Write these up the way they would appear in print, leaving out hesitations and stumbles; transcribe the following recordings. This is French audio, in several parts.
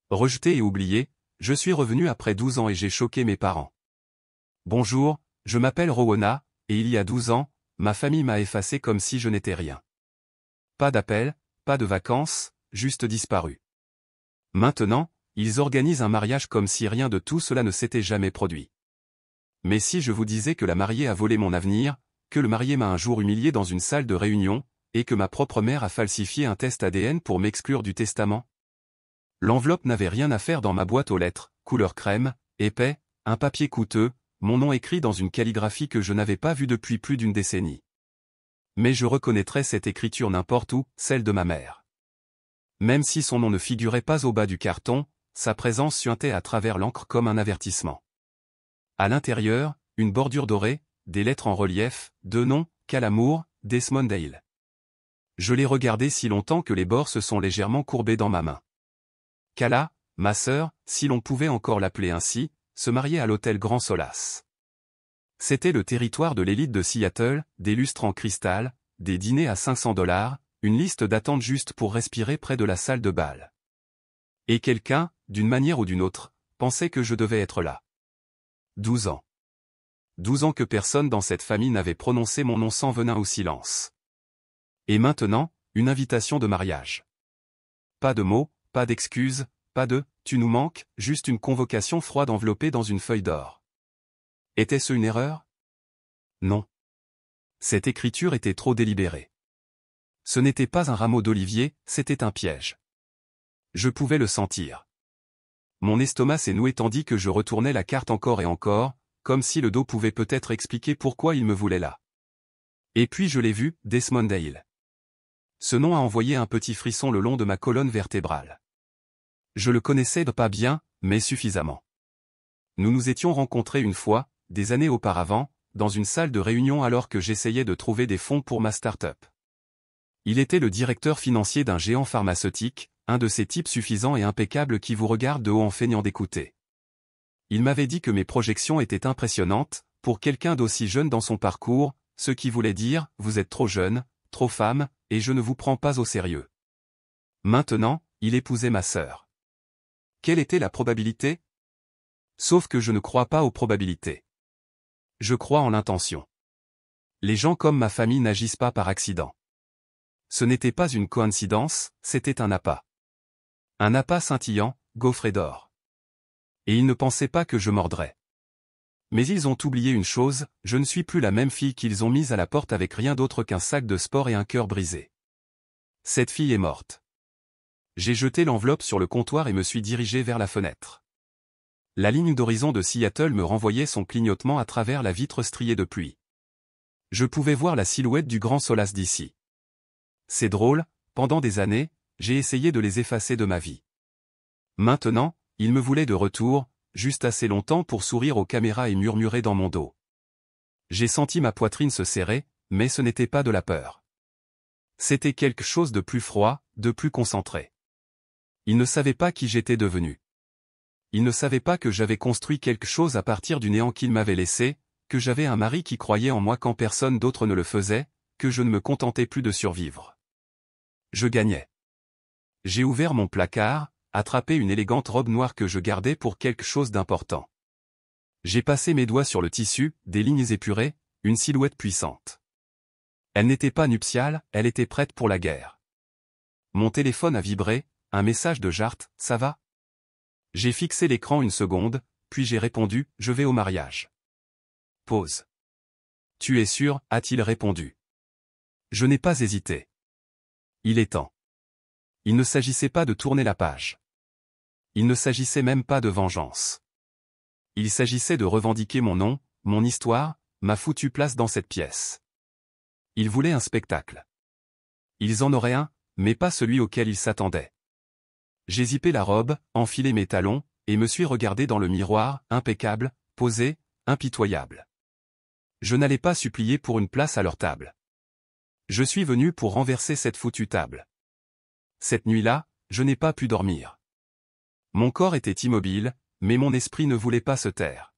Rejeté et oublié, je suis revenu après 12 ans et j'ai choqué mes parents. Bonjour, je m'appelle Rowena, et il y a 12 ans, ma famille m'a effacé comme si je n'étais rien. Pas d'appel, pas de vacances, juste disparu. Maintenant, ils organisent un mariage comme si rien de tout cela ne s'était jamais produit. Mais si je vous disais que la mariée a volé mon avenir, que le marié m'a un jour humilié dans une salle de réunion, et que ma propre mère a falsifié un test ADN pour m'exclure du testament? L'enveloppe n'avait rien à faire dans ma boîte aux lettres, couleur crème, épais, un papier coûteux, mon nom écrit dans une calligraphie que je n'avais pas vue depuis plus d'une décennie. Mais je reconnaîtrais cette écriture n'importe où, celle de ma mère. Même si son nom ne figurait pas au bas du carton, sa présence suintait à travers l'encre comme un avertissement. À l'intérieur, une bordure dorée, des lettres en relief, deux noms, Calamour, Desmond Dale. Je l'ai regardé si longtemps que les bords se sont légèrement courbés dans ma main. Cala, ma sœur, si l'on pouvait encore l'appeler ainsi, se mariait à l'hôtel Grand Solace. C'était le territoire de l'élite de Seattle, des lustres en cristal, des dîners à $500, une liste d'attente juste pour respirer près de la salle de bal. Et quelqu'un, d'une manière ou d'une autre, pensait que je devais être là. 12 ans. 12 ans que personne dans cette famille n'avait prononcé mon nom sans venin ou silence. Et maintenant, une invitation de mariage. Pas de mots, pas d'excuses, pas de « tu nous manques », juste une convocation froide enveloppée dans une feuille d'or. Était-ce une erreur? Non. Cette écriture était trop délibérée. Ce n'était pas un rameau d'olivier, c'était un piège. Je pouvais le sentir. Mon estomac s'est noué tandis que je retournais la carte encore et encore, comme si le dos pouvait peut-être expliquer pourquoi il me voulait là. Et puis je l'ai vu, Desmond Dale. Ce nom a envoyé un petit frisson le long de ma colonne vertébrale. Je le connaissais pas bien, mais suffisamment. Nous nous étions rencontrés une fois, des années auparavant, dans une salle de réunion alors que j'essayais de trouver des fonds pour ma start-up. Il était le directeur financier d'un géant pharmaceutique, un de ces types suffisants et impeccables qui vous regardent de haut en feignant d'écouter. Il m'avait dit que mes projections étaient impressionnantes, pour quelqu'un d'aussi jeune dans son parcours, ce qui voulait dire « vous êtes trop jeune, trop femme, et je ne vous prends pas au sérieux ». Maintenant, il épousait ma sœur. Quelle était la probabilité? Sauf que je ne crois pas aux probabilités. Je crois en l'intention. Les gens comme ma famille n'agissent pas par accident. Ce n'était pas une coïncidence, c'était un appât. Un appât scintillant, gaufré d'or. Et ils ne pensaient pas que je mordrais. Mais ils ont oublié une chose, je ne suis plus la même fille qu'ils ont mise à la porte avec rien d'autre qu'un sac de sport et un cœur brisé. Cette fille est morte. J'ai jeté l'enveloppe sur le comptoir et me suis dirigé vers la fenêtre. La ligne d'horizon de Seattle me renvoyait son clignotement à travers la vitre striée de pluie. Je pouvais voir la silhouette du Grand Solace d'ici. C'est drôle, pendant des années, j'ai essayé de les effacer de ma vie. Maintenant, ils me voulaient de retour, juste assez longtemps pour sourire aux caméras et murmurer dans mon dos. J'ai senti ma poitrine se serrer, mais ce n'était pas de la peur. C'était quelque chose de plus froid, de plus concentré. Ils ne savaient pas qui j'étais devenu. Ils ne savaient pas que j'avais construit quelque chose à partir du néant qu'ils m'avaient laissé, que j'avais un mari qui croyait en moi quand personne d'autre ne le faisait, que je ne me contentais plus de survivre. Je gagnais. J'ai ouvert mon placard, attrapé une élégante robe noire que je gardais pour quelque chose d'important. J'ai passé mes doigts sur le tissu, des lignes épurées, une silhouette puissante. Elle n'était pas nuptiale, elle était prête pour la guerre. Mon téléphone a vibré, un message de Jart, ça va? J'ai fixé l'écran une seconde, puis j'ai répondu, je vais au mariage. Pause. Tu es sûr, a-t-il répondu. Je n'ai pas hésité. Il est temps. Il ne s'agissait pas de tourner la page. Il ne s'agissait même pas de vengeance. Il s'agissait de revendiquer mon nom, mon histoire, ma foutue place dans cette pièce. Ils voulaient un spectacle. Ils en auraient un, mais pas celui auquel ils s'attendaient. J'ai zippé la robe, enfilé mes talons, et me suis regardé dans le miroir, impeccable, posé, impitoyable. Je n'allais pas supplier pour une place à leur table. Je suis venu pour renverser cette foutue table. Cette nuit-là, je n'ai pas pu dormir. Mon corps était immobile, mais mon esprit ne voulait pas se taire.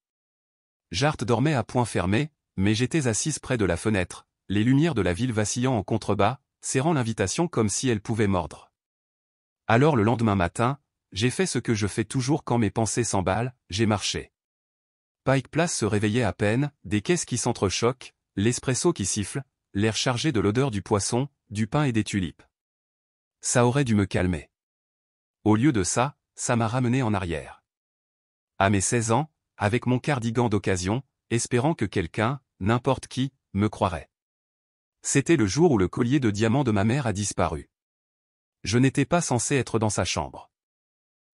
Jart dormait à poings fermés, mais j'étais assise près de la fenêtre, les lumières de la ville vacillant en contrebas, serrant l'invitation comme si elle pouvait mordre. Alors le lendemain matin, j'ai fait ce que je fais toujours quand mes pensées s'emballent, j'ai marché. Pike Place se réveillait à peine, des caisses qui s'entrechoquent, l'espresso qui siffle, l'air chargé de l'odeur du poisson, du pain et des tulipes. Ça aurait dû me calmer. Au lieu de ça, ça m'a ramené en arrière. À mes 16 ans, avec mon cardigan d'occasion, espérant que quelqu'un, n'importe qui, me croirait. C'était le jour où le collier de diamants de ma mère a disparu. Je n'étais pas censé être dans sa chambre.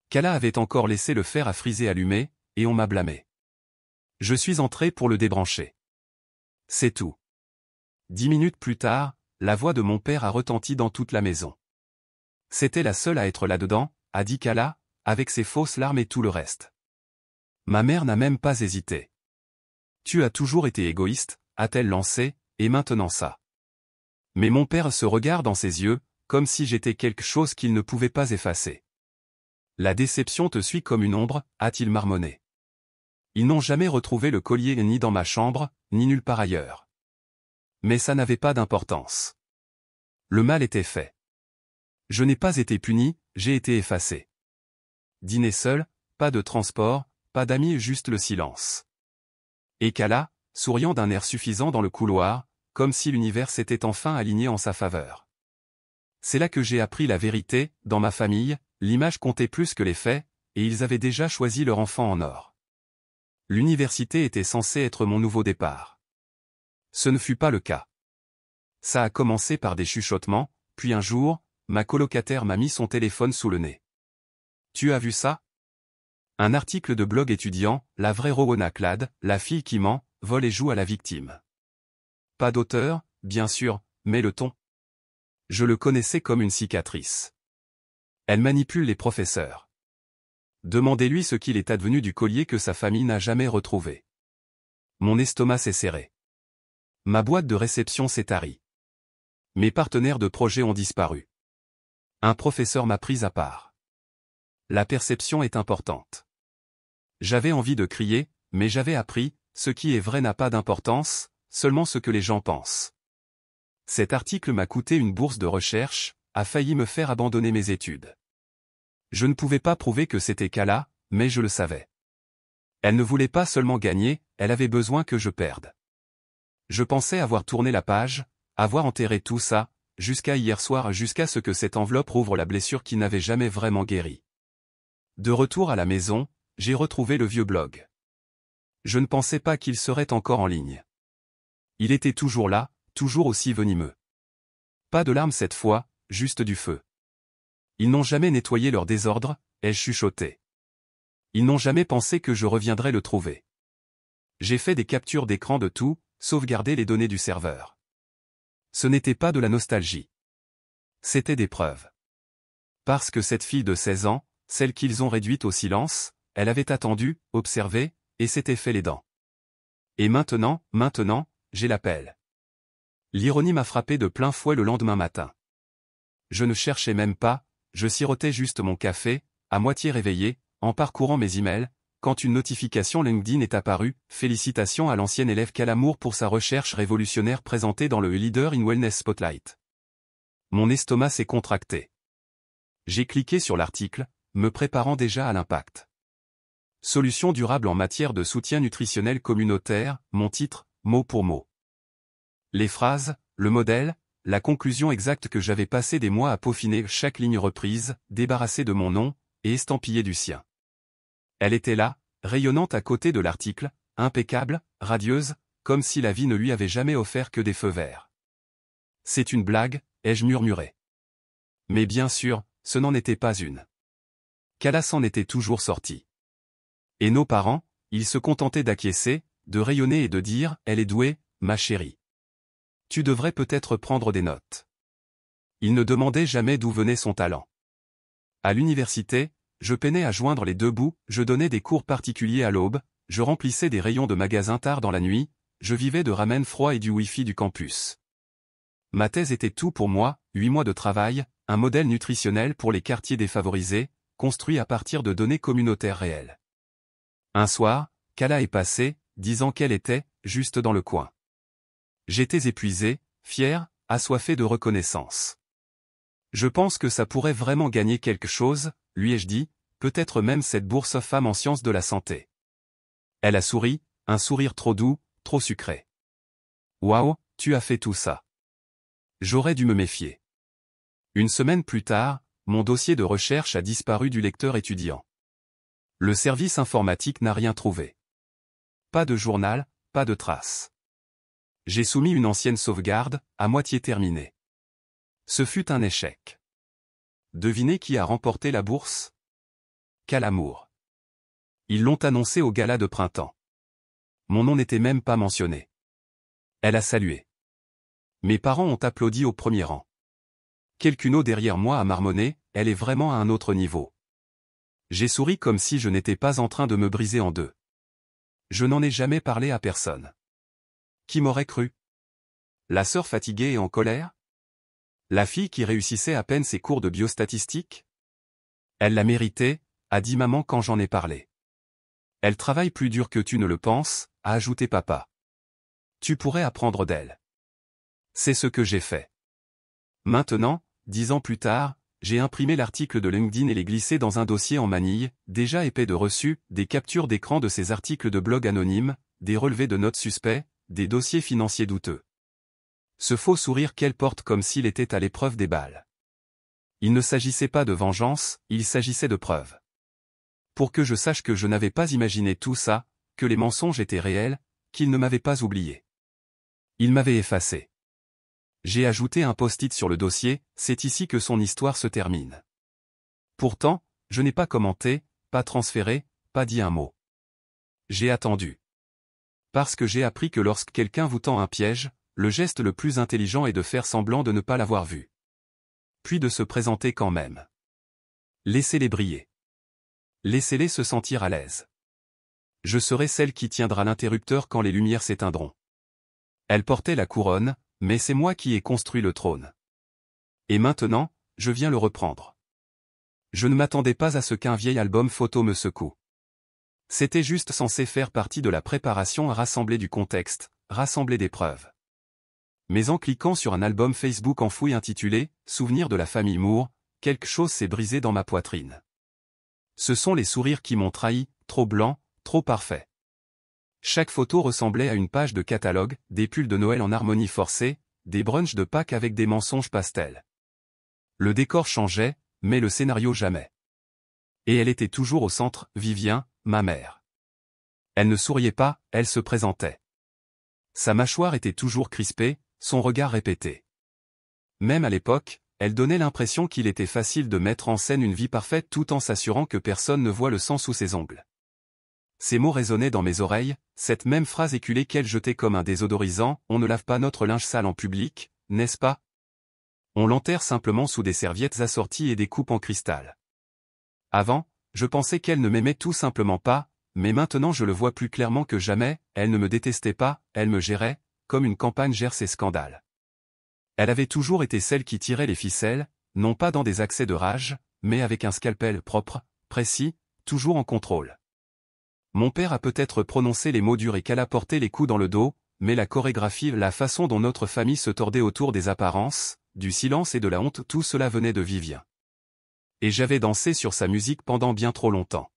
Kala avait encore laissé le fer à friser allumé, et on m'a blâmé. Je suis entré pour le débrancher. C'est tout. 10 minutes plus tard, la voix de mon père a retenti dans toute la maison. C'était la seule à être là-dedans, a dit Kala, avec ses fausses larmes et tout le reste. Ma mère n'a même pas hésité. Tu as toujours été égoïste, a-t-elle lancé, et maintenant ça. Mais mon père se regarde dans ses yeux, comme si j'étais quelque chose qu'il ne pouvait pas effacer. La déception te suit comme une ombre, a-t-il marmonné. Ils n'ont jamais retrouvé le collier ni dans ma chambre, ni nulle part ailleurs. Mais ça n'avait pas d'importance. Le mal était fait. Je n'ai pas été puni, j'ai été effacé. Dîner seul, pas de transport, pas d'amis, juste le silence. Et Kala, souriant d'un air suffisant dans le couloir, comme si l'univers s'était enfin aligné en sa faveur. C'est là que j'ai appris la vérité, dans ma famille, l'image comptait plus que les faits, et ils avaient déjà choisi leur enfant en or. L'université était censée être mon nouveau départ. Ce ne fut pas le cas. Ça a commencé par des chuchotements, puis un jour, ma colocataire m'a mis son téléphone sous le nez. Tu as vu ça? Un article de blog étudiant, la vraie Rowena Cladd, la fille qui ment, vole et joue à la victime. Pas d'auteur, bien sûr, mais le ton. Je le connaissais comme une cicatrice. Elle manipule les professeurs. Demandez-lui ce qu'il est advenu du collier que sa famille n'a jamais retrouvé. Mon estomac s'est serré. Ma boîte de réception s'est tarie. Mes partenaires de projet ont disparu. Un professeur m'a pris à part. La perception est importante. J'avais envie de crier, mais j'avais appris, ce qui est vrai n'a pas d'importance, seulement ce que les gens pensent. Cet article m'a coûté une bourse de recherche, a failli me faire abandonner mes études. Je ne pouvais pas prouver que c'était Kala, mais je le savais. Elle ne voulait pas seulement gagner, elle avait besoin que je perde. Je pensais avoir tourné la page, avoir enterré tout ça, jusqu'à hier soir, jusqu'à ce que cette enveloppe rouvre la blessure qui n'avait jamais vraiment guéri. De retour à la maison, j'ai retrouvé le vieux blog. Je ne pensais pas qu'il serait encore en ligne. Il était toujours là, toujours aussi venimeux. Pas de larmes cette fois, juste du feu. Ils n'ont jamais nettoyé leur désordre, ai-je chuchoté. Ils n'ont jamais pensé que je reviendrais le trouver. J'ai fait des captures d'écran de tout, sauvegardé les données du serveur. Ce n'était pas de la nostalgie. C'était des preuves. Parce que cette fille de 16 ans, celle qu'ils ont réduite au silence, elle avait attendu, observé, et s'était fait les dents. Et maintenant, j'ai l'appel. L'ironie m'a frappé de plein fouet le lendemain matin. Je ne cherchais même pas, je sirotais juste mon café, à moitié réveillé, en parcourant mes emails, quand une notification LinkedIn est apparue, félicitations à l'ancienne élève Calamour pour sa recherche révolutionnaire présentée dans le Leader in Wellness Spotlight. Mon estomac s'est contracté. J'ai cliqué sur l'article, me préparant déjà à l'impact. Solutions durables en matière de soutien nutritionnel communautaire, mon titre, mot pour mot. Les phrases, le modèle, la conclusion exacte que j'avais passé des mois à peaufiner, chaque ligne reprise, débarrassée de mon nom, et estampillée du sien. Elle était là, rayonnante à côté de l'article, impeccable, radieuse, comme si la vie ne lui avait jamais offert que des feux verts. C'est une blague, ai-je murmuré. Mais bien sûr, ce n'en était pas une. Kala s'en était toujours sorti. Et nos parents, ils se contentaient d'acquiescer, de rayonner et de dire, elle est douée, ma chérie. Tu devrais peut-être prendre des notes. Ils ne demandaient jamais d'où venait son talent. À l'université, je peinais à joindre les deux bouts, je donnais des cours particuliers à l'aube, je remplissais des rayons de magasins tard dans la nuit, je vivais de ramen froid et du wifi du campus. Ma thèse était tout pour moi, 8 mois de travail, un modèle nutritionnel pour les quartiers défavorisés, construit à partir de données communautaires réelles. Un soir, Kala est passée, disant qu'elle était, juste dans le coin. J'étais épuisé, fier, assoiffé de reconnaissance. Je pense que ça pourrait vraiment gagner quelque chose, lui ai-je dit, peut-être même cette bourse femme en sciences de la santé. Elle a souri, un sourire trop doux, trop sucré. Waouh, tu as fait tout ça. J'aurais dû me méfier. Une semaine plus tard, mon dossier de recherche a disparu du lecteur étudiant. Le service informatique n'a rien trouvé. Pas de journal, pas de trace. J'ai soumis une ancienne sauvegarde, à moitié terminée. Ce fut un échec. Devinez qui a remporté la bourse? Calamour. Ils l'ont annoncé au gala de printemps. Mon nom n'était même pas mentionné. Elle a salué. Mes parents ont applaudi au premier rang. Quelqu'un derrière moi a marmonné, elle est vraiment à un autre niveau. J'ai souri comme si je n'étais pas en train de me briser en deux. Je n'en ai jamais parlé à personne. Qui m'aurait cru? La sœur fatiguée et en colère? La fille qui réussissait à peine ses cours de biostatistique? Elle l'a mérité, a dit maman quand j'en ai parlé. Elle travaille plus dur que tu ne le penses, a ajouté papa. Tu pourrais apprendre d'elle. C'est ce que j'ai fait. Maintenant, 10 ans plus tard, j'ai imprimé l'article de LinkedIn et l'ai glissé dans un dossier en manille, déjà épais de reçus, des captures d'écran de ces articles de blog anonymes, des relevés de notes suspects, des dossiers financiers douteux. Ce faux sourire qu'elle porte comme s'il était à l'épreuve des balles. Il ne s'agissait pas de vengeance, il s'agissait de preuves. Pour que je sache que je n'avais pas imaginé tout ça, que les mensonges étaient réels, qu'il ne m'avait pas oublié. Il m'avait effacé. J'ai ajouté un post-it sur le dossier, c'est ici que son histoire se termine. Pourtant, je n'ai pas commenté, pas transféré, pas dit un mot. J'ai attendu. Parce que j'ai appris que lorsque quelqu'un vous tend un piège, le geste le plus intelligent est de faire semblant de ne pas l'avoir vu. Puis de se présenter quand même. Laissez-les briller. Laissez-les se sentir à l'aise. Je serai celle qui tiendra l'interrupteur quand les lumières s'éteindront. Elle portait la couronne, mais c'est moi qui ai construit le trône. Et maintenant, je viens le reprendre. Je ne m'attendais pas à ce qu'un vieil album photo me secoue. C'était juste censé faire partie de la préparation à rassembler du contexte, rassembler des preuves. Mais en cliquant sur un album Facebook enfoui intitulé « Souvenirs de la famille Moore », quelque chose s'est brisé dans ma poitrine. Ce sont les sourires qui m'ont trahi, trop blancs, trop parfaits. Chaque photo ressemblait à une page de catalogue, des pulls de Noël en harmonie forcée, des brunchs de Pâques avec des mensonges pastels. Le décor changeait, mais le scénario jamais. Et elle était toujours au centre, Vivien, ma mère. Elle ne souriait pas, elle se présentait. Sa mâchoire était toujours crispée, son regard répété. Même à l'époque, elle donnait l'impression qu'il était facile de mettre en scène une vie parfaite tout en s'assurant que personne ne voit le sang sous ses ongles. Ces mots résonnaient dans mes oreilles, cette même phrase éculée qu'elle jetait comme un désodorisant, on ne lave pas notre linge sale en public, n'est-ce pas? On l'enterre simplement sous des serviettes assorties et des coupes en cristal. Avant, je pensais qu'elle ne m'aimait tout simplement pas, mais maintenant je le vois plus clairement que jamais, elle ne me détestait pas, elle me gérait, comme une campagne gère ses scandales. Elle avait toujours été celle qui tirait les ficelles, non pas dans des accès de rage, mais avec un scalpel propre, précis, toujours en contrôle. Mon père a peut-être prononcé les mots durs et qu'elle a porté les coups dans le dos, mais la chorégraphie, la façon dont notre famille se tordait autour des apparences, du silence et de la honte, tout cela venait de Vivien. Et j'avais dansé sur sa musique pendant bien trop longtemps.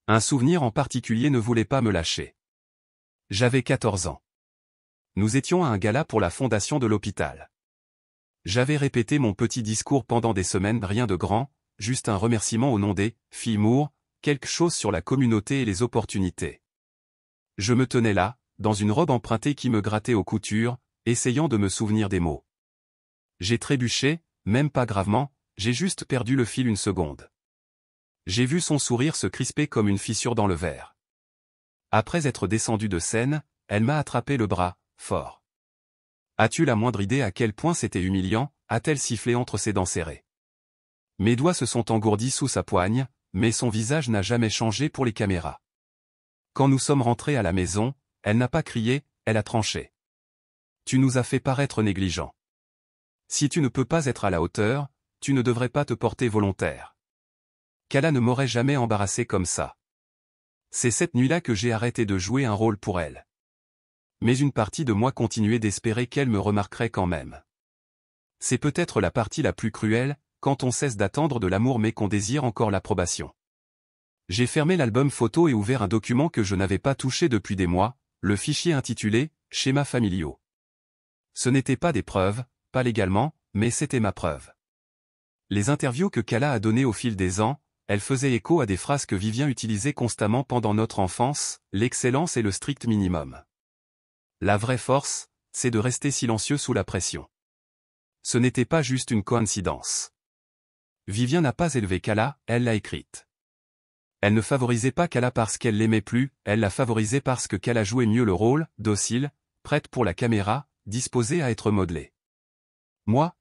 Un souvenir en particulier ne voulait pas me lâcher. J'avais 14 ans. Nous étions à un gala pour la fondation de l'hôpital. J'avais répété mon petit discours pendant des semaines, rien de grand, juste un remerciement au nom des filles Moore, quelque chose sur la communauté et les opportunités. Je me tenais là, dans une robe empruntée qui me grattait aux coutures, essayant de me souvenir des mots. J'ai trébuché, même pas gravement, j'ai juste perdu le fil une seconde. J'ai vu son sourire se crisper comme une fissure dans le verre. Après être descendue de scène, elle m'a attrapé le bras, fort. As-tu la moindre idée à quel point c'était humiliant, a-t-elle sifflé entre ses dents serrées. Mes doigts se sont engourdis sous sa poigne, mais son visage n'a jamais changé pour les caméras. Quand nous sommes rentrés à la maison, elle n'a pas crié, elle a tranché. Tu nous as fait paraître négligents. Si tu ne peux pas être à la hauteur, tu ne devrais pas te porter volontaire. Kala ne m'aurait jamais embarrassé comme ça. C'est cette nuit-là que j'ai arrêté de jouer un rôle pour elle. Mais une partie de moi continuait d'espérer qu'elle me remarquerait quand même. C'est peut-être la partie la plus cruelle, quand on cesse d'attendre de l'amour mais qu'on désire encore l'approbation. J'ai fermé l'album photo et ouvert un document que je n'avais pas touché depuis des mois, le fichier intitulé « Schémas familiaux ». Ce n'étaient pas des preuves, pas légalement, mais c'était ma preuve. Les interviews que Kala a données au fil des ans, elles faisaient écho à des phrases que Vivien utilisait constamment pendant notre enfance, l'excellence est le strict minimum. La vraie force, c'est de rester silencieux sous la pression. Ce n'était pas juste une coïncidence. Vivien n'a pas élevé Kala, elle l'a écrite. Elle ne favorisait pas Kala parce qu'elle l'aimait plus, elle l'a favorisée parce que Kala jouait mieux le rôle, docile, prête pour la caméra, disposée à être modelée. Moi,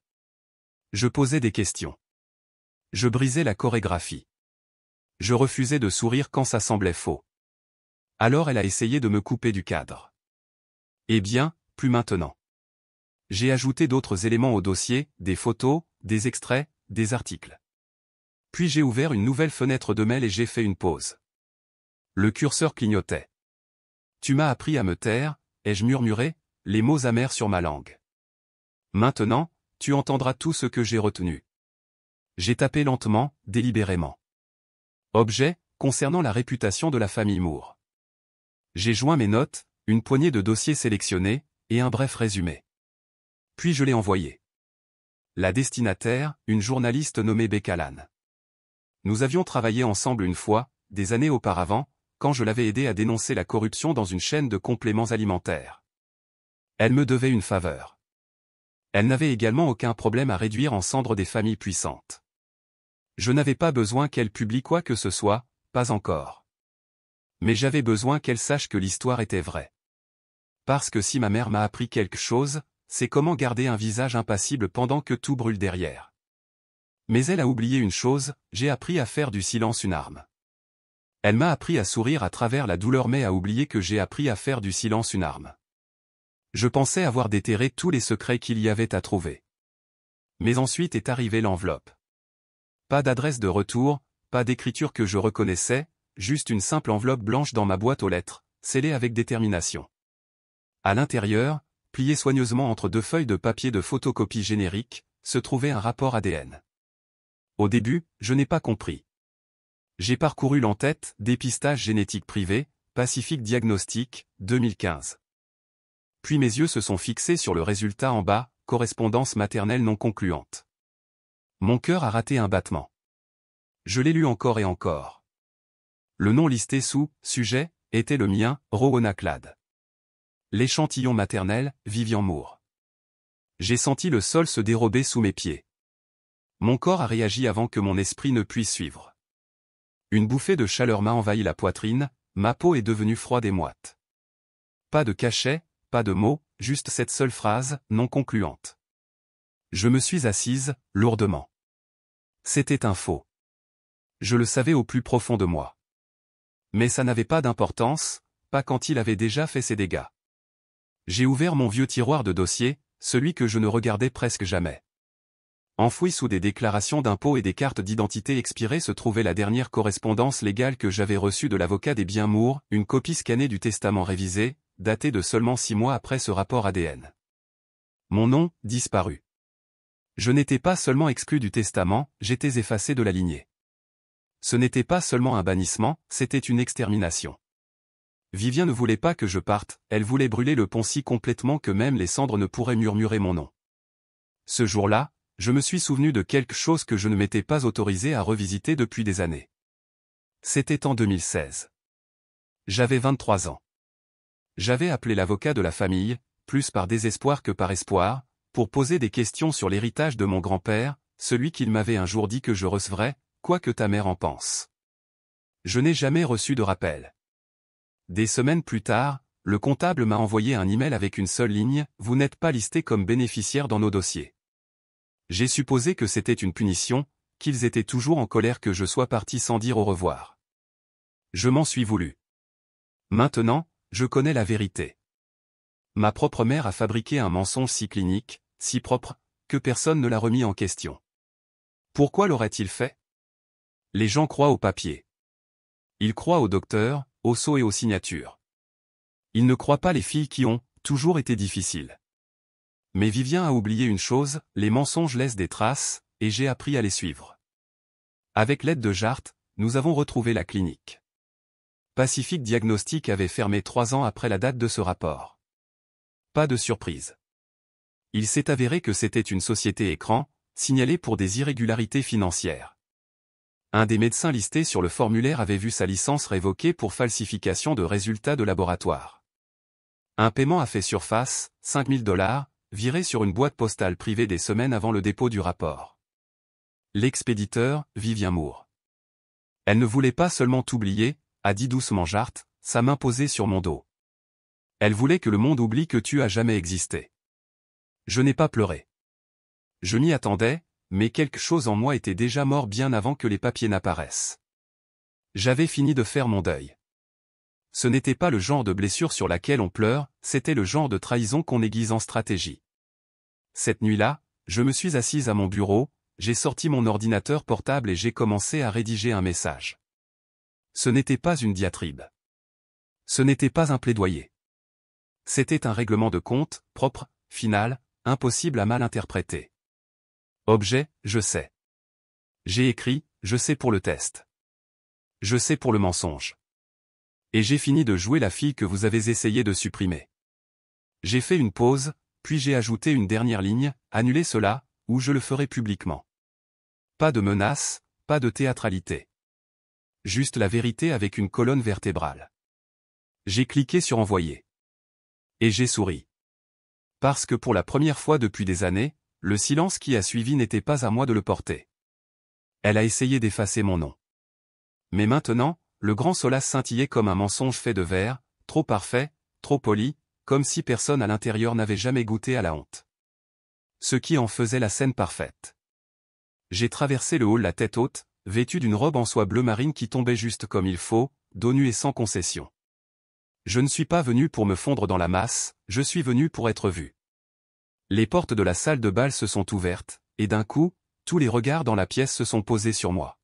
je posais des questions. Je brisais la chorégraphie. Je refusais de sourire quand ça semblait faux. Alors elle a essayé de me couper du cadre. Eh bien, plus maintenant. J'ai ajouté d'autres éléments au dossier, des photos, des extraits, des articles. Puis j'ai ouvert une nouvelle fenêtre de mail et j'ai fait une pause. Le curseur clignotait. Tu m'as appris à me taire, ai-je murmuré, les mots amers sur ma langue. Maintenant, tu entendras tout ce que j'ai retenu. J'ai tapé lentement, délibérément. Objet, concernant la réputation de la famille Moore. J'ai joint mes notes, une poignée de dossiers sélectionnés, et un bref résumé. Puis je l'ai envoyé. La destinataire, une journaliste nommée Becca Lann. Nous avions travaillé ensemble une fois, des années auparavant, quand je l'avais aidé à dénoncer la corruption dans une chaîne de compléments alimentaires. Elle me devait une faveur. Elle n'avait également aucun problème à réduire en cendres des familles puissantes. Je n'avais pas besoin qu'elle publie quoi que ce soit, pas encore. Mais j'avais besoin qu'elle sache que l'histoire était vraie. Parce que si ma mère m'a appris quelque chose, c'est comment garder un visage impassible pendant que tout brûle derrière. Mais elle a oublié une chose, j'ai appris à faire du silence une arme. Elle m'a appris à sourire à travers la douleur mais a oublié que j'ai appris à faire du silence une arme. Je pensais avoir déterré tous les secrets qu'il y avait à trouver. Mais ensuite est arrivée l'enveloppe. Pas d'adresse de retour, pas d'écriture que je reconnaissais, juste une simple enveloppe blanche dans ma boîte aux lettres, scellée avec détermination. À l'intérieur, plié soigneusement entre deux feuilles de papier de photocopie générique, se trouvait un rapport ADN. Au début, je n'ai pas compris. J'ai parcouru l'entête, dépistage génétique privé, Pacific Diagnostic, 2015. Puis mes yeux se sont fixés sur le résultat en bas, correspondance maternelle non concluante. Mon cœur a raté un battement. Je l'ai lu encore et encore. Le nom listé sous « Sujet » était le mien, Rowena Cladd. L'échantillon maternel, Vivien Moore. J'ai senti le sol se dérober sous mes pieds. Mon corps a réagi avant que mon esprit ne puisse suivre. Une bouffée de chaleur m'a envahi la poitrine, ma peau est devenue froide et moite. Pas de cachet, pas de mots, juste cette seule phrase, non concluante. Je me suis assise, lourdement. C'était un faux. Je le savais au plus profond de moi. Mais ça n'avait pas d'importance, pas quand il avait déjà fait ses dégâts. J'ai ouvert mon vieux tiroir de dossiers, celui que je ne regardais presque jamais. Enfoui sous des déclarations d'impôts et des cartes d'identité expirées se trouvait la dernière correspondance légale que j'avais reçue de l'avocat des biens Moore, une copie scannée du testament révisé, datée de seulement 6 mois après ce rapport ADN. Mon nom, disparu. Je n'étais pas seulement exclu du testament, j'étais effacé de la lignée. Ce n'était pas seulement un bannissement, c'était une extermination. Vivien ne voulait pas que je parte, elle voulait brûler le pont si complètement que même les cendres ne pourraient murmurer mon nom. Ce jour-là, je me suis souvenu de quelque chose que je ne m'étais pas autorisé à revisiter depuis des années. C'était en 2016. J'avais 23 ans. J'avais appelé l'avocat de la famille, plus par désespoir que par espoir, pour poser des questions sur l'héritage de mon grand-père, celui qu'il m'avait un jour dit que je recevrais, quoi que ta mère en pense. Je n'ai jamais reçu de rappel. Des semaines plus tard, le comptable m'a envoyé un email avec une seule ligne, « Vous n'êtes pas listé comme bénéficiaire dans nos dossiers ». J'ai supposé que c'était une punition, qu'ils étaient toujours en colère que je sois parti sans dire au revoir. Je m'en suis voulu. Maintenant, je connais la vérité. Ma propre mère a fabriqué un mensonge si clinique, si propre, que personne ne l'a remis en question. Pourquoi l'aurait-il fait? Les gens croient au papier. Ils croient au docteur, au sceau et aux signatures. Ils ne croient pas les filles qui ont toujours été difficiles. Mais Vivien a oublié une chose, les mensonges laissent des traces, et j'ai appris à les suivre. Avec l'aide de Jart, nous avons retrouvé la clinique. Pacific Diagnostic avait fermé 3 ans après la date de ce rapport. Pas de surprise. Il s'est avéré que c'était une société écran, signalée pour des irrégularités financières. Un des médecins listés sur le formulaire avait vu sa licence révoquée pour falsification de résultats de laboratoire. Un paiement a fait surface, $5 000, viré sur une boîte postale privée des semaines avant le dépôt du rapport. L'expéditeur, Vivien Moore. Elle ne voulait pas seulement t'oublier, a dit doucement Jart, sa main posée sur mon dos. Elle voulait que le monde oublie que tu as jamais existé. Je n'ai pas pleuré. Je m'y attendais, mais quelque chose en moi était déjà mort bien avant que les papiers n'apparaissent. J'avais fini de faire mon deuil. Ce n'était pas le genre de blessure sur laquelle on pleure, c'était le genre de trahison qu'on aiguise en stratégie. Cette nuit-là, je me suis assise à mon bureau, j'ai sorti mon ordinateur portable et j'ai commencé à rédiger un message. Ce n'était pas une diatribe. Ce n'était pas un plaidoyer. C'était un règlement de compte, propre, final, impossible à mal interpréter. Objet, je sais. J'ai écrit, je sais pour le test. Je sais pour le mensonge. Et j'ai fini de jouer la fille que vous avez essayé de supprimer. J'ai fait une pause, puis j'ai ajouté une dernière ligne, annulez cela, ou je le ferai publiquement. Pas de menace, pas de théâtralité. Juste la vérité avec une colonne vertébrale. J'ai cliqué sur envoyer. Et j'ai souri. Parce que pour la première fois depuis des années, le silence qui a suivi n'était pas à moi de le porter. Elle a essayé d'effacer mon nom. Mais maintenant, le grand solace scintillait comme un mensonge fait de verre, trop parfait, trop poli, comme si personne à l'intérieur n'avait jamais goûté à la honte. Ce qui en faisait la scène parfaite. J'ai traversé le hall la tête haute, vêtu d'une robe en soie bleu marine qui tombait juste comme il faut, dos nu et sans concession. Je ne suis pas venu pour me fondre dans la masse, je suis venu pour être vu. Les portes de la salle de bal se sont ouvertes, et d'un coup, tous les regards dans la pièce se sont posés sur moi.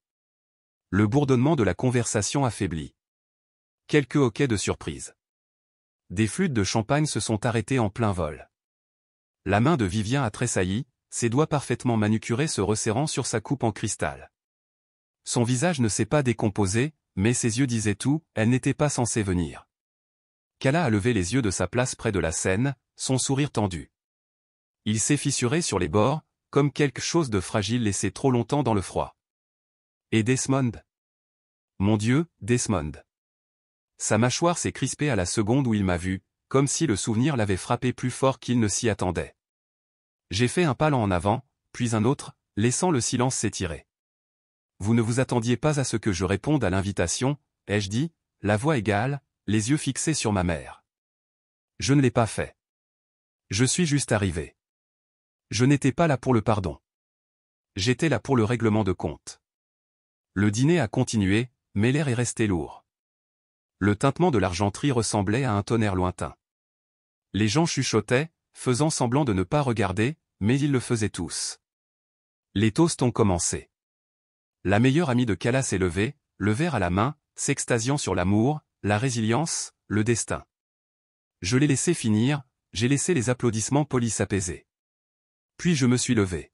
Le bourdonnement de la conversation affaiblit. Quelques hoquets de surprise. Des flûtes de champagne se sont arrêtées en plein vol. La main de Vivien a tressailli, ses doigts parfaitement manucurés se resserrant sur sa coupe en cristal. Son visage ne s'est pas décomposé, mais ses yeux disaient tout, elle n'était pas censée venir. Kala a levé les yeux de sa place près de la scène, son sourire tendu. Il s'est fissuré sur les bords, comme quelque chose de fragile laissé trop longtemps dans le froid. Et Desmond? Mon Dieu, Desmond. Sa mâchoire s'est crispée à la seconde où il m'a vu, comme si le souvenir l'avait frappé plus fort qu'il ne s'y attendait. J'ai fait un pas en avant, puis un autre, laissant le silence s'étirer. Vous ne vous attendiez pas à ce que je réponde à l'invitation, ai-je dit, la voix égale, les yeux fixés sur ma mère. Je ne l'ai pas fait. Je suis juste arrivé. Je n'étais pas là pour le pardon. J'étais là pour le règlement de compte. Le dîner a continué, mais l'air est resté lourd. Le tintement de l'argenterie ressemblait à un tonnerre lointain. Les gens chuchotaient, faisant semblant de ne pas regarder, mais ils le faisaient tous. Les toasts ont commencé. La meilleure amie de Kala s'est levée, le verre à la main, s'extasiant sur l'amour, la résilience, le destin. Je l'ai laissé finir, j'ai laissé les applaudissements polis s'apaiser. Puis je me suis levé.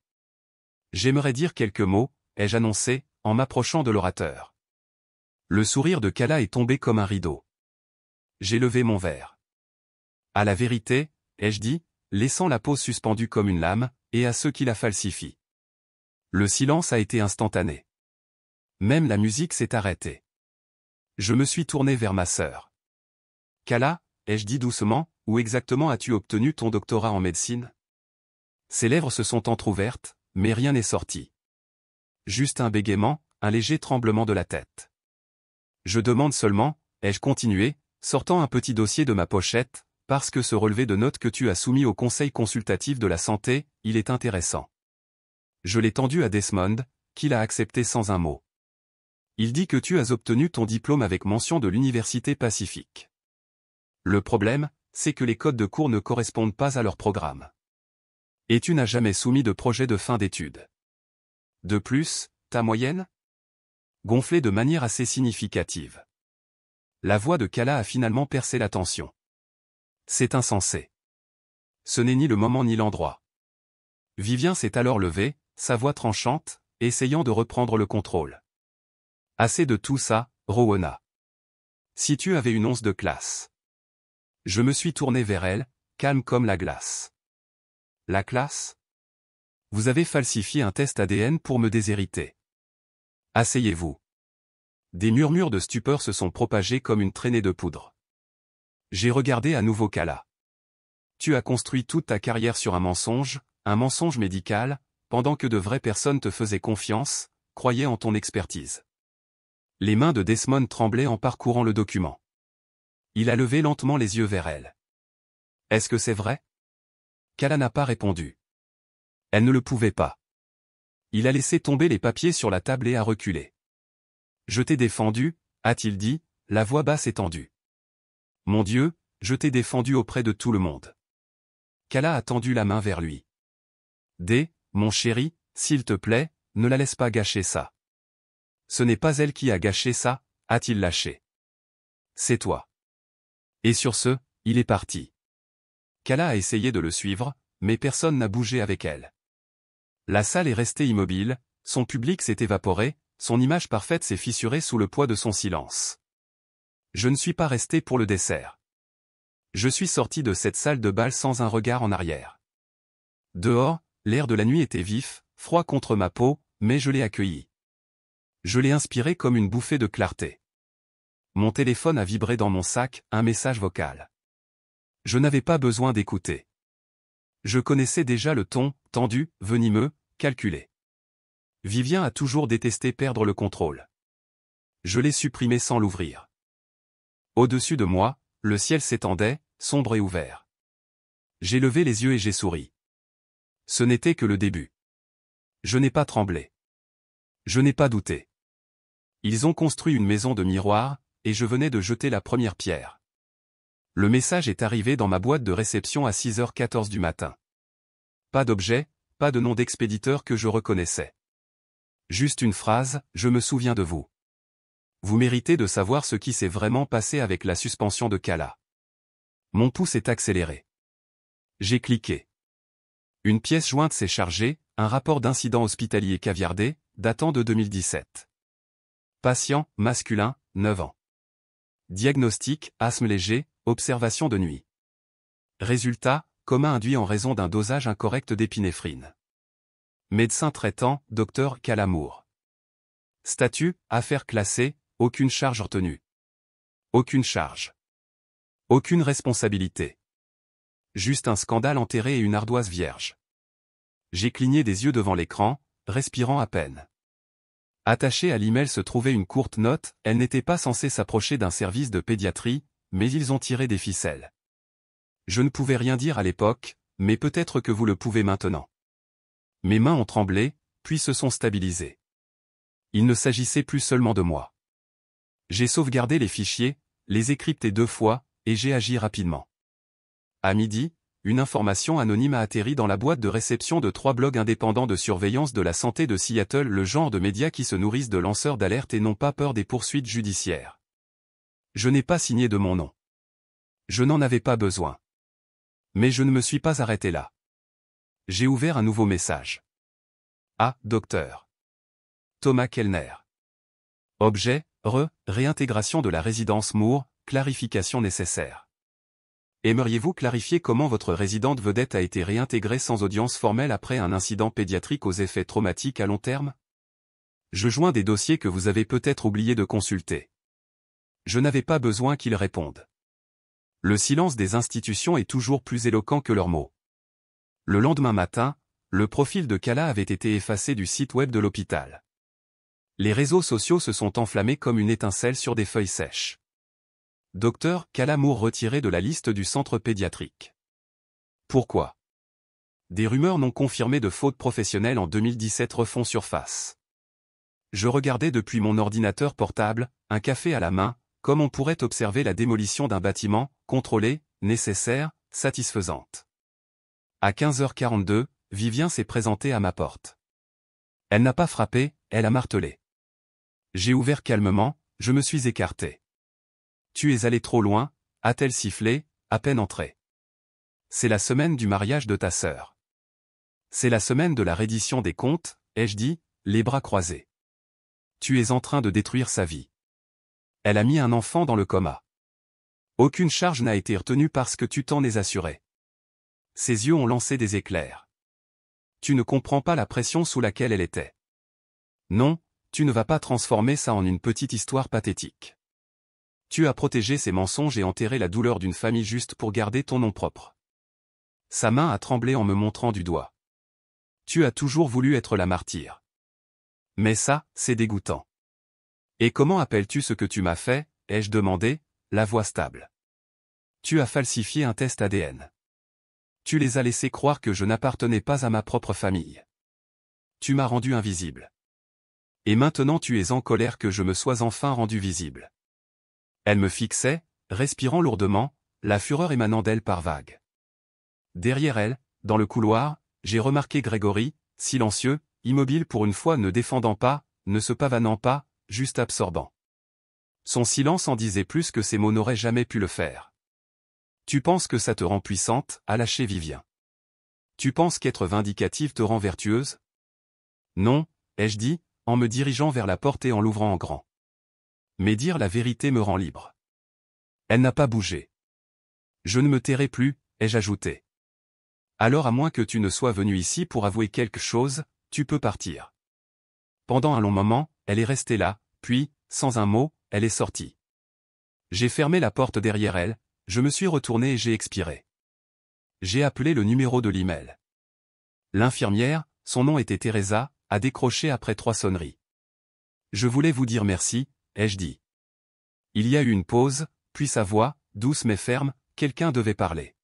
J'aimerais dire quelques mots, ai-je annoncé, en m'approchant de l'orateur. Le sourire de Kala est tombé comme un rideau. J'ai levé mon verre. À la vérité, ai-je dit, laissant la pause suspendue comme une lame, et à ceux qui la falsifient. Le silence a été instantané. Même la musique s'est arrêtée. Je me suis tourné vers ma sœur. Kala, ai-je dit doucement, où exactement as-tu obtenu ton doctorat en médecine? Ses lèvres se sont entr'ouvertes, mais rien n'est sorti. Juste un bégaiement, un léger tremblement de la tête. Je demande seulement, ai-je continué, sortant un petit dossier de ma pochette, parce que ce relevé de notes que tu as soumis au Conseil consultatif de la santé, il est intéressant. Je l'ai tendu à Desmond, qui l'a accepté sans un mot. Il dit que tu as obtenu ton diplôme avec mention de l'Université Pacifique. Le problème, c'est que les codes de cours ne correspondent pas à leur programme. Et tu n'as jamais soumis de projet de fin d'études. De plus, ta moyenne? Gonflée de manière assez significative. La voix de Kala a finalement percé la tension. C'est insensé. Ce n'est ni le moment ni l'endroit. Vivien s'est alors levé, sa voix tranchante, essayant de reprendre le contrôle. Assez de tout ça, Rowena. Si tu avais une once de classe. Je me suis tourné vers elle, calme comme la glace. La classe? Vous avez falsifié un test ADN pour me déshériter. Asseyez-vous. Des murmures de stupeur se sont propagés comme une traînée de poudre. J'ai regardé à nouveau Kala. Tu as construit toute ta carrière sur un mensonge médical, pendant que de vraies personnes te faisaient confiance, croyaient en ton expertise. Les mains de Desmond tremblaient en parcourant le document. Il a levé lentement les yeux vers elle. Est-ce que c'est vrai? Kala n'a pas répondu. Elle ne le pouvait pas. Il a laissé tomber les papiers sur la table et a reculé. Je t'ai défendu, a-t-il dit, la voix basse et tendue. Mon Dieu, je t'ai défendu auprès de tout le monde. Kala a tendu la main vers lui. Mon chéri, s'il te plaît, ne la laisse pas gâcher ça. Ce n'est pas elle qui a gâché ça, a-t-il lâché. C'est toi. Et sur ce, il est parti. Kala a essayé de le suivre, mais personne n'a bougé avec elle. La salle est restée immobile, son public s'est évaporé, son image parfaite s'est fissurée sous le poids de son silence. Je ne suis pas resté pour le dessert. Je suis sorti de cette salle de bal sans un regard en arrière. Dehors, l'air de la nuit était vif, froid contre ma peau, mais je l'ai accueilli. Je l'ai inspiré comme une bouffée de clarté. Mon téléphone a vibré dans mon sac, un message vocal. Je n'avais pas besoin d'écouter. Je connaissais déjà le ton, tendu, venimeux, calculé. Vivien a toujours détesté perdre le contrôle. Je l'ai supprimé sans l'ouvrir. Au-dessus de moi, le ciel s'étendait, sombre et ouvert. J'ai levé les yeux et j'ai souri. Ce n'était que le début. Je n'ai pas tremblé. Je n'ai pas douté. Ils ont construit une maison de miroirs, et je venais de jeter la première pierre. Le message est arrivé dans ma boîte de réception à 6h14 du matin. Pas d'objet, pas de nom d'expéditeur que je reconnaissais. Juste une phrase, je me souviens de vous. Vous méritez de savoir ce qui s'est vraiment passé avec la suspension de Kala. Mon pouce est accéléré. J'ai cliqué. Une pièce jointe s'est chargée, un rapport d'incident hospitalier caviardé, datant de 2017. Patient, masculin, 9 ans. Diagnostic, asthme léger, observation de nuit. Résultat, coma induit en raison d'un dosage incorrect d'épinéphrine. Médecin traitant, Dr Kala Moore. Statut, affaire classée, aucune charge retenue. Aucune charge. Aucune responsabilité. Juste un scandale enterré et une ardoise vierge. J'ai cligné des yeux devant l'écran, respirant à peine. Attachée à l'email se trouvait une courte note, elle n'était pas censée s'approcher d'un service de pédiatrie, mais ils ont tiré des ficelles. Je ne pouvais rien dire à l'époque, mais peut-être que vous le pouvez maintenant. Mes mains ont tremblé, puis se sont stabilisées. Il ne s'agissait plus seulement de moi. J'ai sauvegardé les fichiers, les écrypté 2 fois, et j'ai agi rapidement. À midi, une information anonyme a atterri dans la boîte de réception de 3 blogs indépendants de surveillance de la santé de Seattle, le genre de médias qui se nourrissent de lanceurs d'alerte et n'ont pas peur des poursuites judiciaires. Je n'ai pas signé de mon nom. Je n'en avais pas besoin. Mais je ne me suis pas arrêté là. J'ai ouvert un nouveau message. Ah, docteur. Thomas Kellner. Objet, réintégration de la résidence Moore, clarification nécessaire. Aimeriez-vous clarifier comment votre résidente vedette a été réintégrée sans audience formelle après un incident pédiatrique aux effets traumatiques à long terme? Je joins des dossiers que vous avez peut-être oublié de consulter. Je n'avais pas besoin qu'ils répondent. Le silence des institutions est toujours plus éloquent que leurs mots. Le lendemain matin, le profil de Kala avait été effacé du site web de l'hôpital. Les réseaux sociaux se sont enflammés comme une étincelle sur des feuilles sèches. Docteur Kala Moore retiré de la liste du centre pédiatrique. Pourquoi? Des rumeurs non confirmées de faute professionnelle en 2017 refont surface. Je regardais depuis mon ordinateur portable, un café à la main, comme on pourrait observer la démolition d'un bâtiment, contrôlée, nécessaire, satisfaisante. À 15h42, Vivien s'est présentée à ma porte. Elle n'a pas frappé, elle a martelé. J'ai ouvert calmement, je me suis écarté. Tu es allé trop loin, a-t-elle sifflé, à peine entrée. C'est la semaine du mariage de ta sœur. C'est la semaine de la reddition des comptes, ai-je dit, les bras croisés. Tu es en train de détruire sa vie. Elle a mis un enfant dans le coma. Aucune charge n'a été retenue parce que tu t'en es assuré. Ses yeux ont lancé des éclairs. Tu ne comprends pas la pression sous laquelle elle était. Non, tu ne vas pas transformer ça en une petite histoire pathétique. Tu as protégé ses mensonges et enterré la douleur d'une famille juste pour garder ton nom propre. Sa main a tremblé en me montrant du doigt. Tu as toujours voulu être la martyre. Mais ça, c'est dégoûtant. Et comment appelles-tu ce que tu m'as fait, ai-je demandé, la voix stable. Tu as falsifié un test ADN. Tu les as laissés croire que je n'appartenais pas à ma propre famille. Tu m'as rendu invisible. Et maintenant tu es en colère que je me sois enfin rendu visible. Elle me fixait, respirant lourdement, la fureur émanant d'elle par vagues. Derrière elle, dans le couloir, j'ai remarqué Grégory, silencieux, immobile pour une fois ne défendant pas, ne se pavanant pas, juste absorbant. Son silence en disait plus que ses mots n'auraient jamais pu le faire. Tu penses que ça te rend puissante, a lâché Vivien. Tu penses qu'être vindicative te rend vertueuse? Non, ai-je dit, en me dirigeant vers la porte et en l'ouvrant en grand. Mais dire la vérité me rend libre. Elle n'a pas bougé. Je ne me tairai plus, ai-je ajouté. Alors à moins que tu ne sois venu ici pour avouer quelque chose, tu peux partir. Pendant un long moment, elle est restée là, puis, sans un mot, elle est sortie. J'ai fermé la porte derrière elle, je me suis retourné et j'ai expiré. J'ai appelé le numéro de l'email. L'infirmière, son nom était Teresa, a décroché après 3 sonneries. Je voulais vous dire merci, ai-je dit. Il y a eu une pause, puis sa voix, douce mais ferme, quelqu'un devait parler.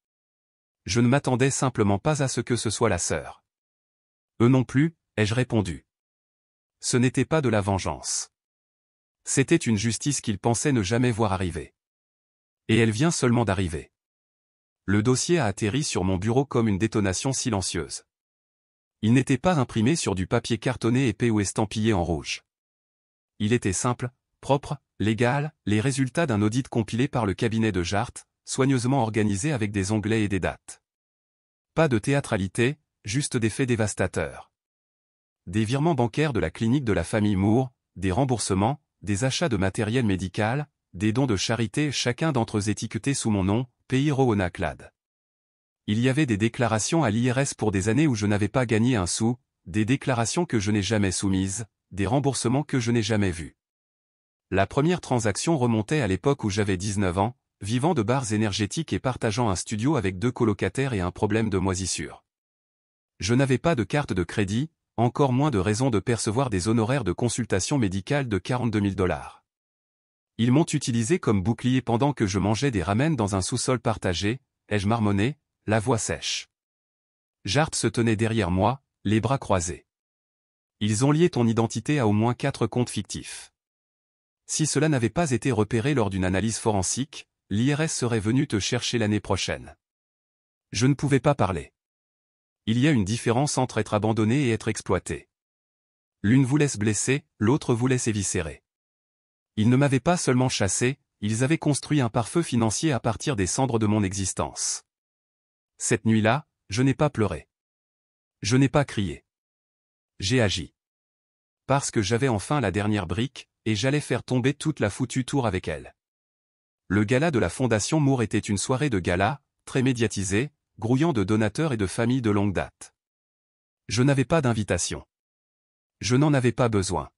Je ne m'attendais simplement pas à ce que ce soit la sœur. Eux non plus, ai-je répondu. Ce n'était pas de la vengeance. C'était une justice qu'ils pensaient ne jamais voir arriver. Et elle vient seulement d'arriver. Le dossier a atterri sur mon bureau comme une détonation silencieuse. Il n'était pas imprimé sur du papier cartonné épais ou estampillé en rouge. Il était simple, propre, légal, les résultats d'un audit compilé par le cabinet de Jart, soigneusement organisé avec des onglets et des dates. Pas de théâtralité, juste des faits dévastateurs. Des virements bancaires de la clinique de la famille Moore, des remboursements, des achats de matériel médical, des dons de charité, chacun d'entre eux étiqueté sous mon nom, Pays Rowana Clad. Il y avait des déclarations à l'IRS pour des années où je n'avais pas gagné un sou, des déclarations que je n'ai jamais soumises, des remboursements que je n'ai jamais vus. La première transaction remontait à l'époque où j'avais 19 ans, vivant de bars énergétiques et partageant un studio avec 2 colocataires et un problème de moisissure. Je n'avais pas de carte de crédit, encore moins de raison de percevoir des honoraires de consultation médicale de 42 000 $. Ils m'ont utilisé comme bouclier pendant que je mangeais des ramen dans un sous-sol partagé, ai-je marmonné, la voix sèche. Jart se tenait derrière moi, les bras croisés. Ils ont lié ton identité à au moins 4 comptes fictifs. Si cela n'avait pas été repéré lors d'une analyse forensique, l'IRS serait venu te chercher l'année prochaine. Je ne pouvais pas parler. Il y a une différence entre être abandonné et être exploité. L'une vous laisse blessé, l'autre vous laisse éviscéré. Ils ne m'avaient pas seulement chassé, ils avaient construit un pare-feu financier à partir des cendres de mon existence. Cette nuit-là, je n'ai pas pleuré. Je n'ai pas crié. J'ai agi. Parce que j'avais enfin la dernière brique, et j'allais faire tomber toute la foutue tour avec elle. Le gala de la Fondation Moore était une soirée de gala, très médiatisée, grouillant de donateurs et de familles de longue date. Je n'avais pas d'invitation. Je n'en avais pas besoin.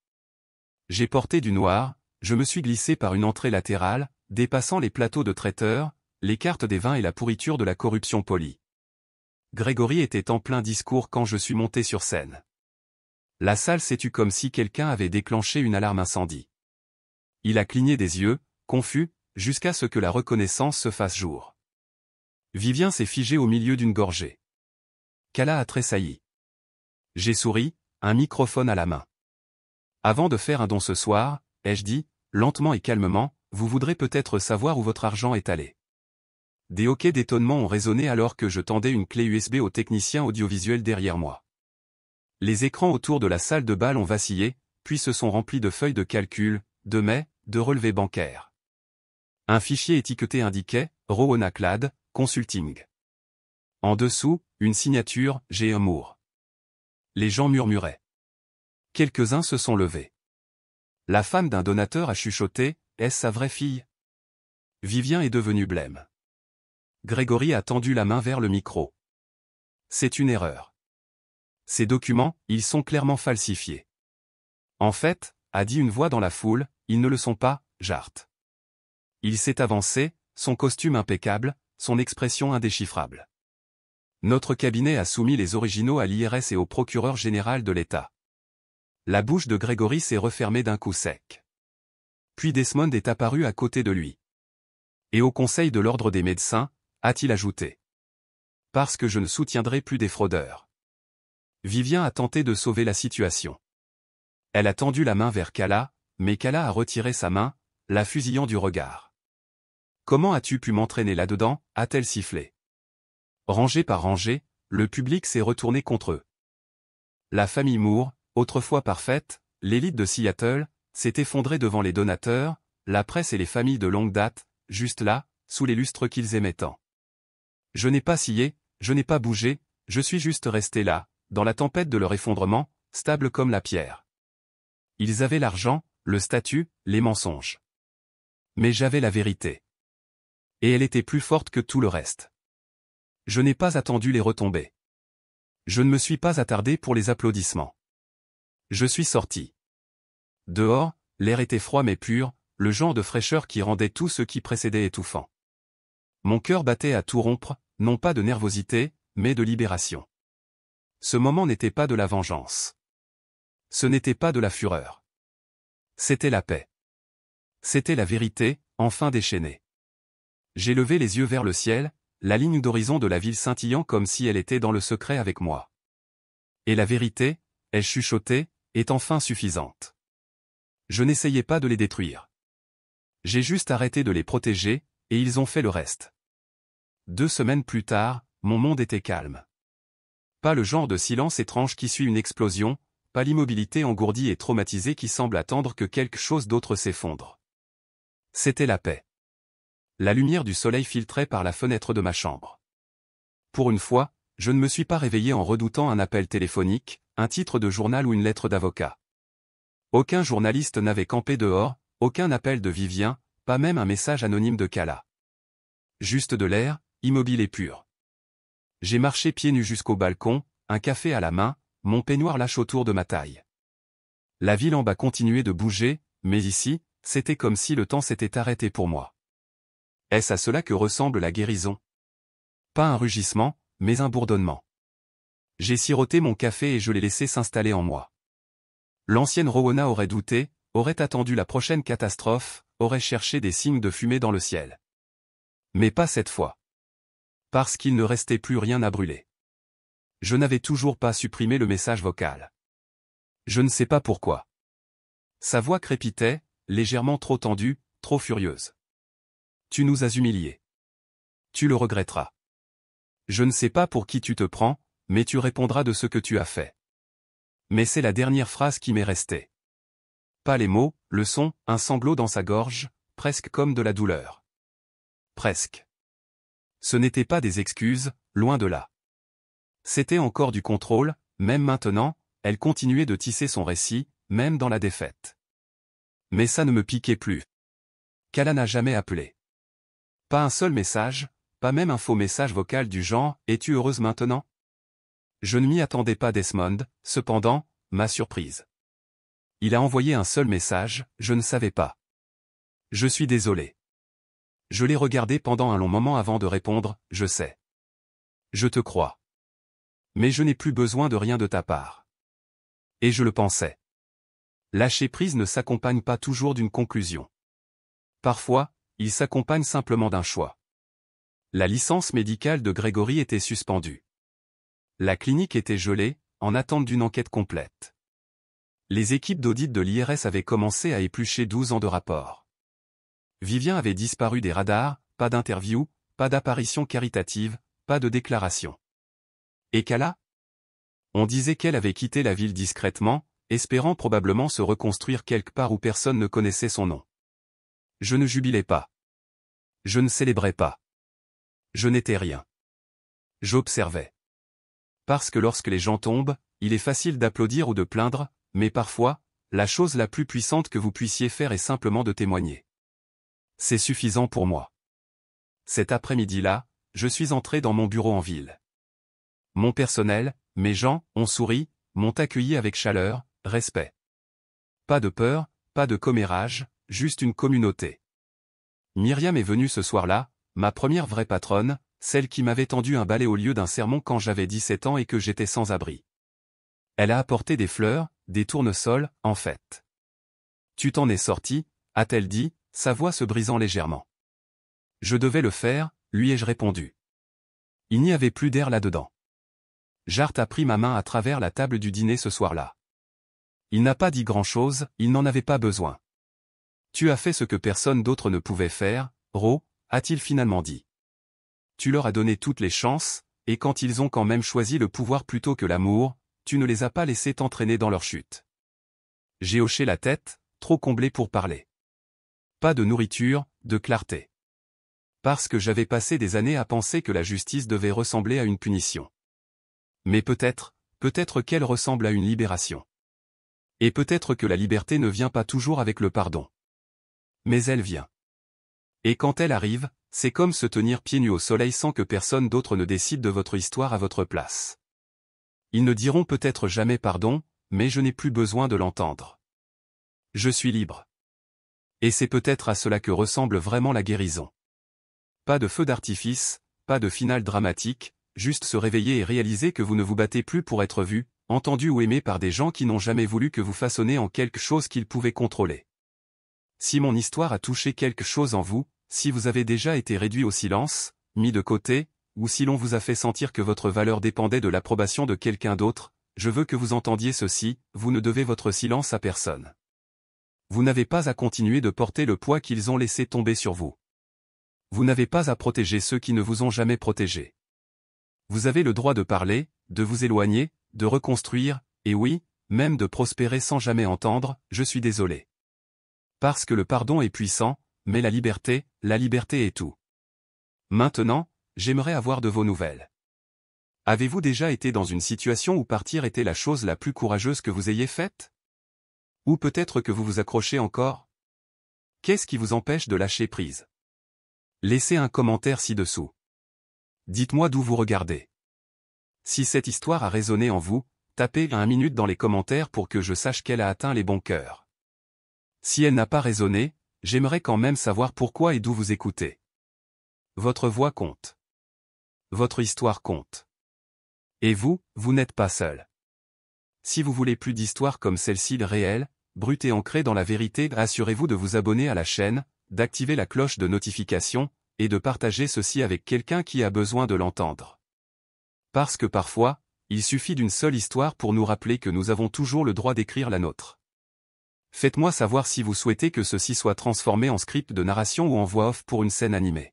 J'ai porté du noir, je me suis glissé par une entrée latérale, dépassant les plateaux de traiteurs, les cartes des vins et la pourriture de la corruption polie. Grégory était en plein discours quand je suis monté sur scène. La salle s'est tue comme si quelqu'un avait déclenché une alarme incendie. Il a cligné des yeux, confus, jusqu'à ce que la reconnaissance se fasse jour. Vivien s'est figé au milieu d'une gorgée. Kala a tressailli. J'ai souri, un microphone à la main. Avant de faire un don ce soir, ai-je dit, lentement et calmement, vous voudrez peut-être savoir où votre argent est allé. Des hoquets d'étonnement ont résonné alors que je tendais une clé USB au technicien audiovisuel derrière moi. Les écrans autour de la salle de bal ont vacillé, puis se sont remplis de feuilles de calcul, de mets, de relevés bancaires. Un fichier étiqueté indiquait « Rowana Clad, Consulting ». En dessous, une signature « G. Moore ». Les gens murmuraient. Quelques-uns se sont levés. La femme d'un donateur a chuchoté, est-ce sa vraie fille? Vivien est devenu blême. Grégory a tendu la main vers le micro. C'est une erreur. Ces documents, ils sont clairement falsifiés. En fait, a dit une voix dans la foule, ils ne le sont pas, Jarte. Il s'est avancé, son costume impeccable, son expression indéchiffrable. Notre cabinet a soumis les originaux à l'IRS et au procureur général de l'État. La bouche de Grégory s'est refermée d'un coup sec. Puis Desmond est apparu à côté de lui. Et au Conseil de l'Ordre des médecins, a-t-il ajouté. Parce que je ne soutiendrai plus des fraudeurs. Vivien a tenté de sauver la situation. Elle a tendu la main vers Kala, mais Kala a retiré sa main, la fusillant du regard. Comment as-tu pu m'entraîner là-dedans, a-t-elle sifflé. Rangée par rangée, le public s'est retourné contre eux. La famille Moore, autrefois parfaite, l'élite de Seattle, s'est effondrée devant les donateurs, la presse et les familles de longue date, juste là, sous les lustres qu'ils aimaient tant. Je n'ai pas scié, je n'ai pas bougé, je suis juste resté là, dans la tempête de leur effondrement, stable comme la pierre. Ils avaient l'argent, le statut, les mensonges. Mais j'avais la vérité. Et elle était plus forte que tout le reste. Je n'ai pas attendu les retombées. Je ne me suis pas attardé pour les applaudissements. Je suis sorti. Dehors, l'air était froid mais pur, le genre de fraîcheur qui rendait tout ce qui précédait étouffant. Mon cœur battait à tout rompre, non pas de nervosité, mais de libération. Ce moment n'était pas de la vengeance. Ce n'était pas de la fureur. C'était la paix. C'était la vérité, enfin déchaînée. J'ai levé les yeux vers le ciel, la ligne d'horizon de la ville scintillant comme si elle était dans le secret avec moi. Et la vérité, ai-je chuchoté, est enfin suffisante. Je n'essayais pas de les détruire. J'ai juste arrêté de les protéger, et ils ont fait le reste. 2 semaines plus tard, mon monde était calme. Pas le genre de silence étrange qui suit une explosion, pas l'immobilité engourdie et traumatisée qui semble attendre que quelque chose d'autre s'effondre. C'était la paix. La lumière du soleil filtrait par la fenêtre de ma chambre. Pour une fois, je ne me suis pas réveillé en redoutant un appel téléphonique, un titre de journal ou une lettre d'avocat. Aucun journaliste n'avait campé dehors, aucun appel de Vivien, pas même un message anonyme de Kala. Juste de l'air, immobile et pur. J'ai marché pieds nus jusqu'au balcon, un café à la main, mon peignoir lâche autour de ma taille. La ville en bas continuait de bouger, mais ici, c'était comme si le temps s'était arrêté pour moi. Est-ce à cela que ressemble la guérison? Pas un rugissement, mais un bourdonnement. J'ai siroté mon café et je l'ai laissé s'installer en moi. L'ancienne Rowena aurait douté, aurait attendu la prochaine catastrophe, aurait cherché des signes de fumée dans le ciel. Mais pas cette fois. Parce qu'il ne restait plus rien à brûler. Je n'avais toujours pas supprimé le message vocal. Je ne sais pas pourquoi. Sa voix crépitait, légèrement trop tendue, trop furieuse. Tu nous as humiliés. Tu le regretteras. Je ne sais pas pour qui tu te prends, mais tu répondras de ce que tu as fait. Mais c'est la dernière phrase qui m'est restée. Pas les mots, le son, un sanglot dans sa gorge, presque comme de la douleur. Presque. Ce n'étaient pas des excuses, loin de là. C'était encore du contrôle, même maintenant, elle continuait de tisser son récit, même dans la défaite. Mais ça ne me piquait plus. Kala n'a jamais appelé. Pas un seul message, pas même un faux message vocal du genre « Es-tu heureuse maintenant ?» Je ne m'y attendais pas. Desmond, cependant, m'a surprise. Il a envoyé un seul message, je ne savais pas. Je suis désolé. Je l'ai regardé pendant un long moment avant de répondre, je sais. Je te crois. Mais je n'ai plus besoin de rien de ta part. Et je le pensais. Lâcher prise ne s'accompagne pas toujours d'une conclusion. Parfois, il s'accompagne simplement d'un choix. La licence médicale de Grégory était suspendue. La clinique était gelée, en attente d'une enquête complète. Les équipes d'audit de l'IRS avaient commencé à éplucher 12 ans de rapports. Vivien avait disparu des radars, pas d'interview, pas d'apparition caritative, pas de déclaration. Et Kala? On disait qu'elle avait quitté la ville discrètement, espérant probablement se reconstruire quelque part où personne ne connaissait son nom. Je ne jubilais pas. Je ne célébrais pas. Je n'étais rien. J'observais. Parce que lorsque les gens tombent, il est facile d'applaudir ou de plaindre, mais parfois, la chose la plus puissante que vous puissiez faire est simplement de témoigner. C'est suffisant pour moi. Cet après-midi-là, je suis entré dans mon bureau en ville. Mon personnel, mes gens, ont souri, m'ont accueilli avec chaleur, respect. Pas de peur, pas de commérage, juste une communauté. Myriam est venue ce soir-là, ma première vraie patronne, celle qui m'avait tendu un balai au lieu d'un sermon quand j'avais 17 ans et que j'étais sans abri. Elle a apporté des fleurs, des tournesols, en fait. Tu t'en es sorti, a-t-elle dit, sa voix se brisant légèrement. Je devais le faire, lui ai-je répondu. Il n'y avait plus d'air là-dedans. Jart a pris ma main à travers la table du dîner ce soir-là. Il n'a pas dit grand-chose, il n'en avait pas besoin. Tu as fait ce que personne d'autre ne pouvait faire, Ro, a-t-il finalement dit. Tu leur as donné toutes les chances, et quand ils ont quand même choisi le pouvoir plutôt que l'amour, tu ne les as pas laissés t'entraîner dans leur chute. J'ai hoché la tête, trop comblé pour parler. Pas de nourriture, de clarté. Parce que j'avais passé des années à penser que la justice devait ressembler à une punition. Mais peut-être qu'elle ressemble à une libération. Et peut-être que la liberté ne vient pas toujours avec le pardon. Mais elle vient. Et quand elle arrive, c'est comme se tenir pieds nus au soleil sans que personne d'autre ne décide de votre histoire à votre place. Ils ne diront peut-être jamais pardon, mais je n'ai plus besoin de l'entendre. Je suis libre. Et c'est peut-être à cela que ressemble vraiment la guérison. Pas de feu d'artifice, pas de finale dramatique, juste se réveiller et réaliser que vous ne vous battez plus pour être vu, entendu ou aimé par des gens qui n'ont jamais voulu que vous façonnez en quelque chose qu'ils pouvaient contrôler. Si mon histoire a touché quelque chose en vous, si vous avez déjà été réduit au silence, mis de côté, ou si l'on vous a fait sentir que votre valeur dépendait de l'approbation de quelqu'un d'autre, je veux que vous entendiez ceci, vous ne devez votre silence à personne. Vous n'avez pas à continuer de porter le poids qu'ils ont laissé tomber sur vous. Vous n'avez pas à protéger ceux qui ne vous ont jamais protégé. Vous avez le droit de parler, de vous éloigner, de reconstruire, et oui, même de prospérer sans jamais entendre « je suis désolé ». Parce que le pardon est puissant, mais la liberté est tout. Maintenant, j'aimerais avoir de vos nouvelles. Avez-vous déjà été dans une situation où partir était la chose la plus courageuse que vous ayez faite? Ou peut-être que vous vous accrochez encore? Qu'est-ce qui vous empêche de lâcher prise? Laissez un commentaire ci-dessous. Dites-moi d'où vous regardez. Si cette histoire a résonné en vous, tapez 1 minute dans les commentaires pour que je sache qu'elle a atteint les bons cœurs. Si elle n'a pas résonné, j'aimerais quand même savoir pourquoi et d'où vous écoutez. Votre voix compte. Votre histoire compte. Et vous n'êtes pas seul. Si vous voulez plus d'histoires comme celle-ci réelles, brutes et ancrées dans la vérité, assurez-vous de vous abonner à la chaîne, d'activer la cloche de notification, et de partager ceci avec quelqu'un qui a besoin de l'entendre. Parce que parfois, il suffit d'une seule histoire pour nous rappeler que nous avons toujours le droit d'écrire la nôtre. Faites-moi savoir si vous souhaitez que ceci soit transformé en script de narration ou en voix off pour une scène animée.